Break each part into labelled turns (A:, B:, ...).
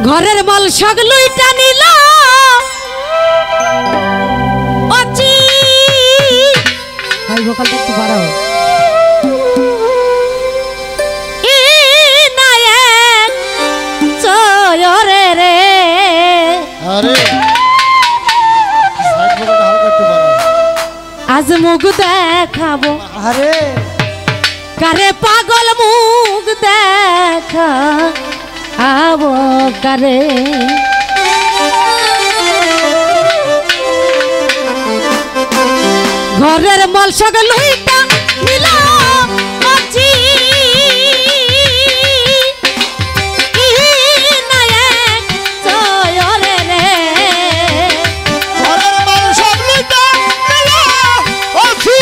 A: ঘরের মাল সগলুইটা নিল অচি ভাই ভোকালটা একটু বাড়াও ই নায়ক চয়রে রে
B: আরে সাইড ভোকালটা হালকা একটু বাড়াও
A: আজ মুখ দেখাবো
B: আরে
A: কারে পাগল মুখ দেখা আবো কারে ঘরের মাল সগলুইটা নিল অচি ই নায়ক চয়রে রে
B: ঘরের মাল সগলুইটা নিল অচি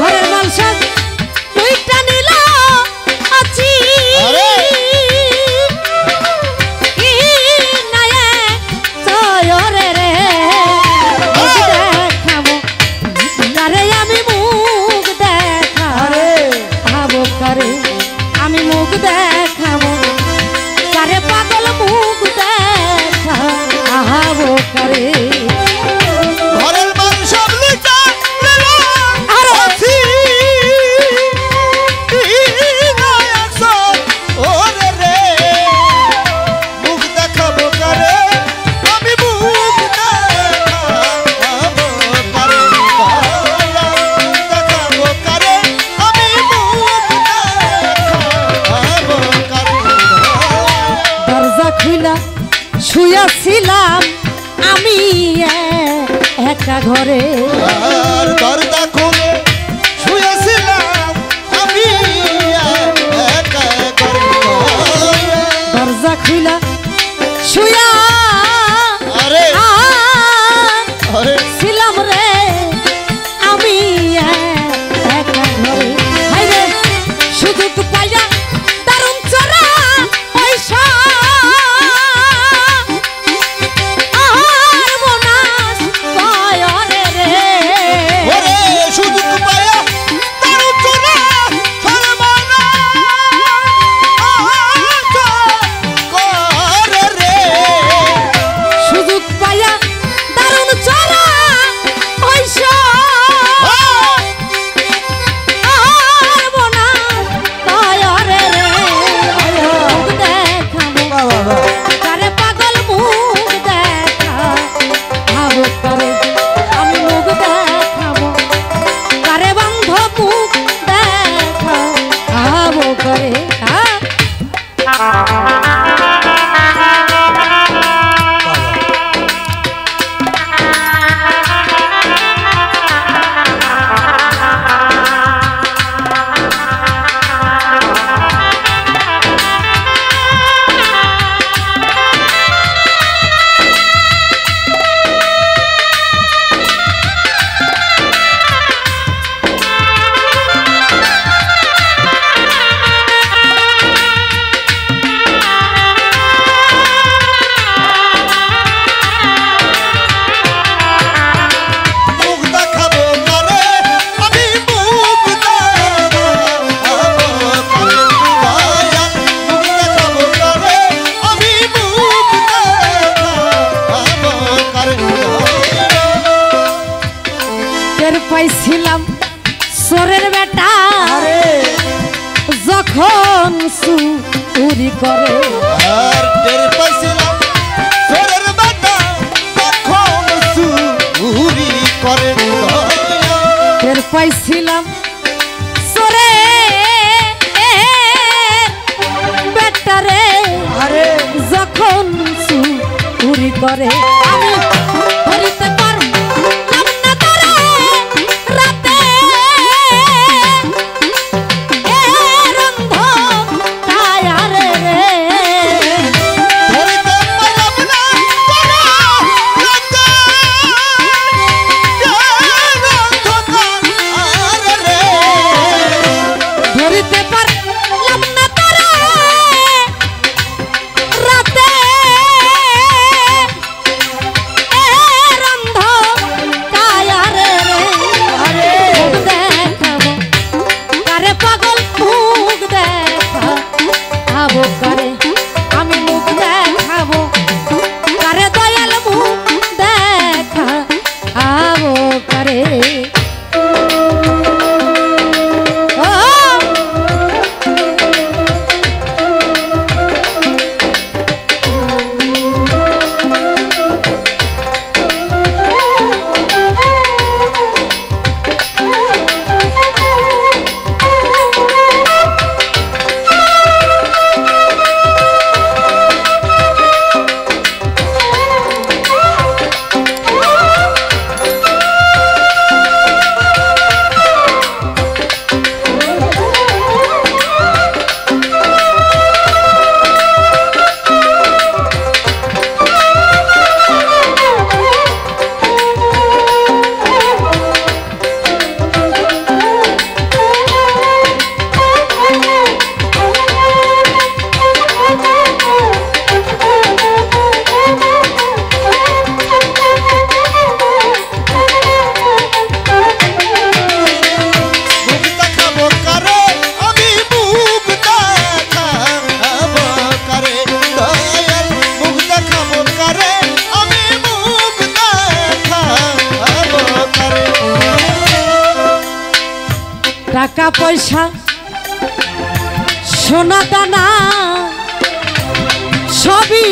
A: ঘরের মাল সগলুইটা নিল অচি ই নায়ক চয়রে রে মুখ দেখাবো কারে আমি মুখ দেখাবো কারে আমি মুখ দেখাবো কারে পাগল মুখ দেখাবো কারে
B: ঘরের মাল সগলুইটা নিল অচি ওরে রে মুখ দেখাবো কারে আমি মুখ দেখাবো কারে দেখাবো কারে আমি মুখ দেখাবো কারে
A: দরজা খুলা শুয়েছিলাম আমি একা ঘরে
B: আর দরজা খুলে শুয়েছিলাম আমি একা ঘরে
A: দরজা খুলা শুয়া
B: আরে আরে
A: ছিলাম রে আমি একা ঘরে হাই রে সুযোগ পাইয়া দারুণ চড়া পয়সা আর বোনাস কয়রে রে
B: ওরে সুযোগ পায়া তার চলে সরমানা করে রে
A: সুযোগ পাইয়া দারুণ চড়া পয়সা আর বোনাস কয়রে রে মুখ দেখাবো কারে পাগল মুখ দেখাবো কারে আমি মুখ দেখাবো কারে বান্ধব মুখ দেখাবো করে
B: মুখ দেখাবো কারে আমি মুখ দেখাবো কারে দয়া মুখ দেখাবো কারে আমি মুখ দেখাবো কারে
A: টের পাইছিলাম সোরের বেটা
B: আরে
A: যখন চুরি করে
B: আর টের পাইছিলাম সোরের বেটা তখন চুরি করে দয়া
A: টের পাইছিলাম সোরে বেটারে
B: আরে
A: যখন চুরি করে আমি ধরিতে পারলাম না তারে রাতে কায়ারে রে
B: ধরিতে পারলাম না তারা রাতে অন্ধকার রে
A: ধরিতে পারলাম না তারে রাতে টাকা পয়সা সোনা দানা সবই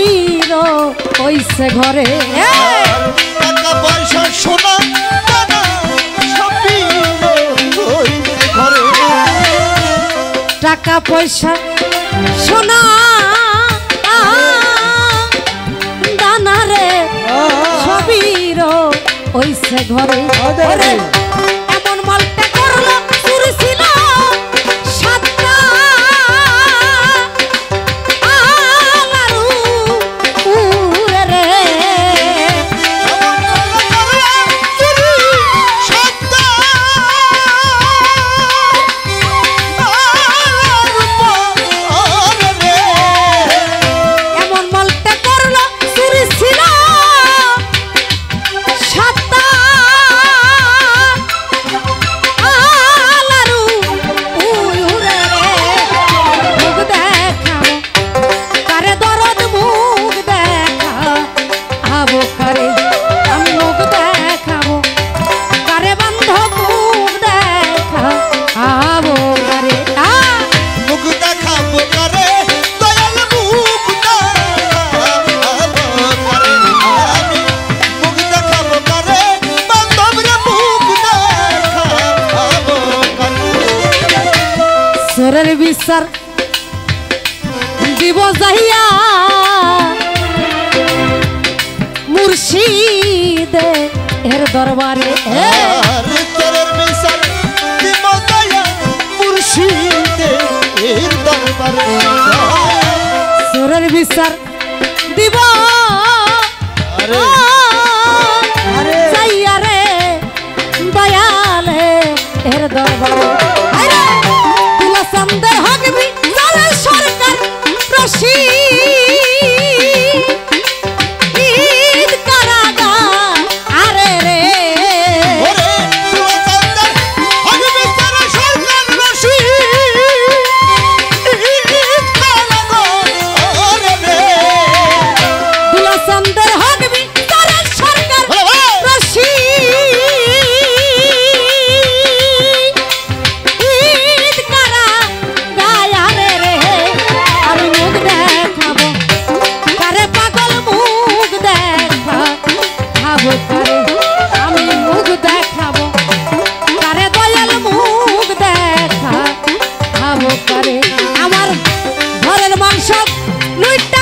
A: হইছে ঘরে
B: টাকা পয়সা সোনা দানা সবই হইছে ঘরে
A: টাকা পয়সা সোনা দানা রে সবই হইছে ঘরে এমন মালটা করলো চুরি ছিল সাতটা আলারু উড়ে রে এমন মালটা করলো চুরি ছিল সাতটা আলারু উড়ে রে মুখ দেখাও কারে দরদ মুখ দেখাও আবো কারে আমি মুখ দেখাবো কারে বন্ধ মুখ দেখাও আবো কারে
B: মুখ দেখাবো করে দয়াল মুখ দেখাবো করে আমি মুখ দেখাবো করে বান্ধব রে মুখ দেখাবো করে
A: সরের বিচার দিব যাইয়া মুর্শিদে এর দরবারে
B: আর তোরের বিচার দিব দয়া মুর্শিদে এর দরবারে
A: সরের বিচার দিব
B: আরে
A: যাইয়া রে দয়ালে এর দরবারে আরে তুলা সন্দের হকবি চলে সরকার প্রসিদ কারাগা আরে রে
B: ওরে তুই চন্দর হবি বিচার সরকার রশি কালাগো ওরে রে
A: তুলা সন্দের হকবি চলে সরকার প্রসিদ কারাগা আরে রে আমি মুখ দেখাবো কারে পাগল মুখ দেখাবো কারে আমি মুখ দেখাবো কারে দয়াল মুখ দেখাবো কারে আমার ঘরের মাংস লুইটা